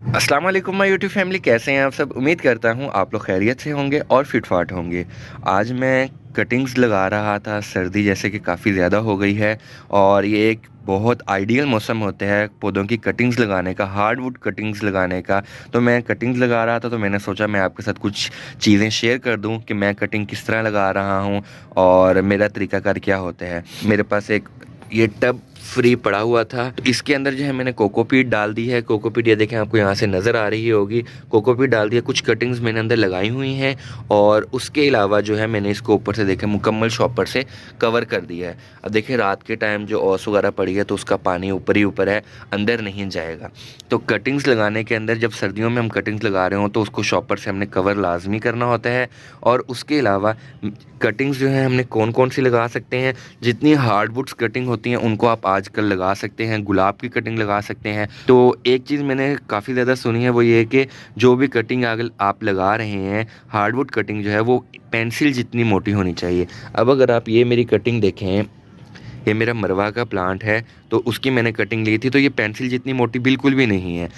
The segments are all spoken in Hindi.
अस्सलाम वालेकुम माय यूट्यूब फैमिली, कैसे हैं आप सब। उम्मीद करता हूँ आप लोग खैरियत से होंगे और फिट फाट होंगे। आज मैं कटिंग्स लगा रहा था। सर्दी जैसे कि काफ़ी ज़्यादा हो गई है और ये एक बहुत आइडियल मौसम होता है पौधों की कटिंग्स लगाने का, हार्डवुड कटिंग्स लगाने का। तो मैं कटिंग्स लगा रहा था, तो मैंने सोचा मैं आपके साथ कुछ चीज़ें शेयर कर दूं कि मैं कटिंग किस तरह लगा रहा हूं और मेरा तरीकाकार क्या होता है। मेरे पास एक ये टब फ्री पड़ा हुआ था, तो इसके अंदर जो है मैंने कोकोपीट डाल दी है। कोकोपीट ये देखें, आपको यहाँ से नज़र आ रही होगी। कोकोपीट डाल दिया, कुछ कटिंग्स मैंने अंदर लगाई हुई हैं और उसके अलावा जो है मैंने इसको ऊपर से देखें मुकम्मल शॉपर से कवर कर दिया है। अब देखिए रात के टाइम जो ओस वगैरह पड़ी है तो उसका पानी ऊपर ही ऊपर है, अंदर नहीं जाएगा। तो कटिंग्स लगाने के अंदर जब सर्दियों में हम कटिंग्स लगा रहे हों तो उसको शॉपर से हमने कवर लाजमी करना होता है। और उसके अलावा कटिंग्स जो है हमने कौन कौन सी लगा सकते हैं, जितनी हार्डवुड्स कटिंग होती हैं उनको आप आजकल लगा सकते हैं। गुलाब की कटिंग लगा सकते हैं। तो एक चीज़ मैंने काफ़ी ज़्यादा सुनी है, वो ये है कि जो भी कटिंग अगर आप लगा रहे हैं, हार्डवुड कटिंग जो है वो पेंसिल जितनी मोटी होनी चाहिए। अब अगर आप ये मेरी कटिंग देखें, ये मेरा मरवा का प्लांट है, तो उसकी मैंने कटिंग ली थी, तो ये पेंसिल जितनी मोटी बिल्कुल भी नहीं है।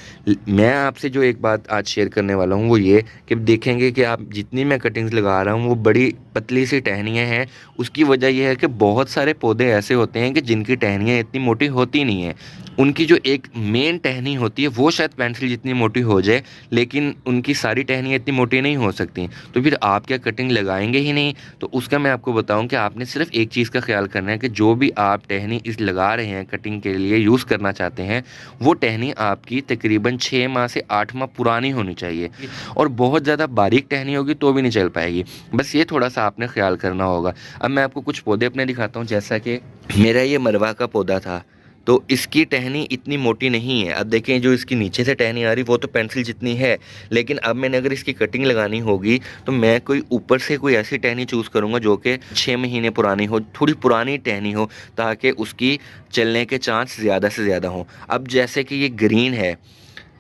मैं आपसे जो एक बात आज शेयर करने वाला हूँ वो ये कि देखेंगे कि आप जितनी मैं कटिंग्स लगा रहा हूँ वो बड़ी पतली सी टहनियाँ हैं। उसकी वजह यह है कि बहुत सारे पौधे ऐसे होते हैं कि जिनकी टहनियाँ इतनी मोटी होती नहीं है। उनकी जो एक मेन टहनी होती है वो शायद पेंसिल जितनी मोटी हो जाए, लेकिन उनकी सारी टहनियाँ इतनी मोटी नहीं हो सकती। तो फिर आप क्या कटिंग लगाएंगे ही नहीं। तो उसका मैं आपको बताऊं कि आपने सिर्फ एक चीज़ का ख्याल करना है कि जो भी आप टहनी इस लगा रहे हैं, कटिंग के लिए यूज़ करना चाहते हैं, वो टहनी आपकी तकरीबन 6 माह से 8 माह पुरानी होनी चाहिए। और बहुत ज़्यादा बारीक टहनी होगी तो भी नहीं चल पाएगी। बस ये थोड़ा सा आपने ख्याल करना होगा। अब मैं आपको कुछ पौधे अपने दिखाता हूँ। जैसा कि मेरा ये मरवा का पौधा था, तो इसकी टहनी इतनी मोटी नहीं है। अब देखें जो इसकी नीचे से टहनी आ रही वो तो पेंसिल जितनी है, लेकिन अब मैंने अगर इसकी कटिंग लगानी होगी तो मैं कोई ऊपर से कोई ऐसी टहनी चूज़ करूँगा जो कि 6 महीने पुरानी हो, थोड़ी पुरानी टहनी हो, ताकि उसकी चलने के चांस ज़्यादा से ज़्यादा हों। अब जैसे कि ये ग्रीन है,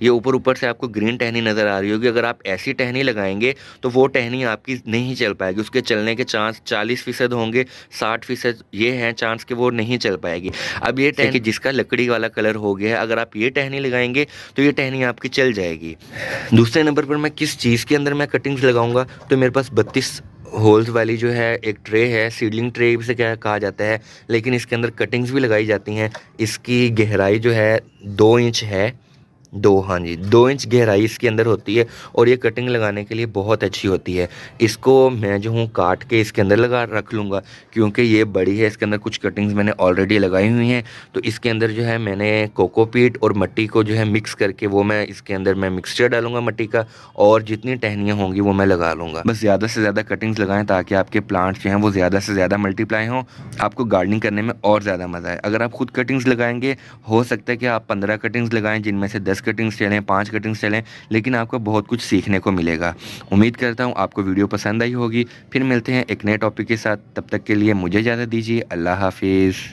ये ऊपर ऊपर से आपको ग्रीन टहनी नज़र आ रही होगी। अगर आप ऐसी टहनी लगाएंगे तो वो टहनी आपकी नहीं चल पाएगी। उसके चलने के चांस 40% होंगे, 60% ये हैं चांस कि वो नहीं चल पाएगी। अब ये टहनी जिसका लकड़ी वाला कलर हो गया है, अगर आप ये टहनी लगाएंगे तो ये टहनी आपकी चल जाएगी। दूसरे नंबर पर मैं किस चीज़ के अंदर मैं कटिंग्स लगाऊंगा, तो मेरे पास 32 होल्स वाली जो है एक ट्रे है, सीडलिंग ट्रे से क्या कहा जाता है, लेकिन इसके अंदर कटिंग्स भी लगाई जाती हैं। इसकी गहराई जो है 2 इंच है। हाँ जी, 2 इंच गहराई इसके अंदर होती है और ये कटिंग लगाने के लिए बहुत अच्छी होती है। इसको मैं जो हूँ काट के इसके अंदर लगा रख लूँगा, क्योंकि ये बड़ी है। इसके अंदर कुछ कटिंग्स मैंने ऑलरेडी लगाई हुई हैं। तो इसके अंदर जो है मैंने कोकोपीट और मिट्टी को जो है मिक्स करके वो मैं इसके अंदर मैं मिक्सचर डालूंगा मिट्टी का, और जितनी टहनियाँ होंगी वो मैं लगा लूँगा। बस ज़्यादा से ज़्यादा कटिंग्स लगाएं ताकि आपके प्लांट्स जो हैं वो ज़्यादा से ज़्यादा मल्टीप्लाई हों, आपको गार्डनिंग करने में और ज़्यादा मज़ा आए। अगर आप खुद कटिंग्स लगाएंगे, हो सकता है कि आप 15 कटिंग्स लगाएं, जिनमें से 10 कटिंग्स चलें, 5 कटिंग्स चलें, लेकिन आपको बहुत कुछ सीखने को मिलेगा। उम्मीद करता हूँ आपको वीडियो पसंद आई होगी। फिर मिलते हैं एक नए टॉपिक के साथ। तब तक के लिए मुझे इजाज़त दीजिए। अल्लाह हाफिज़।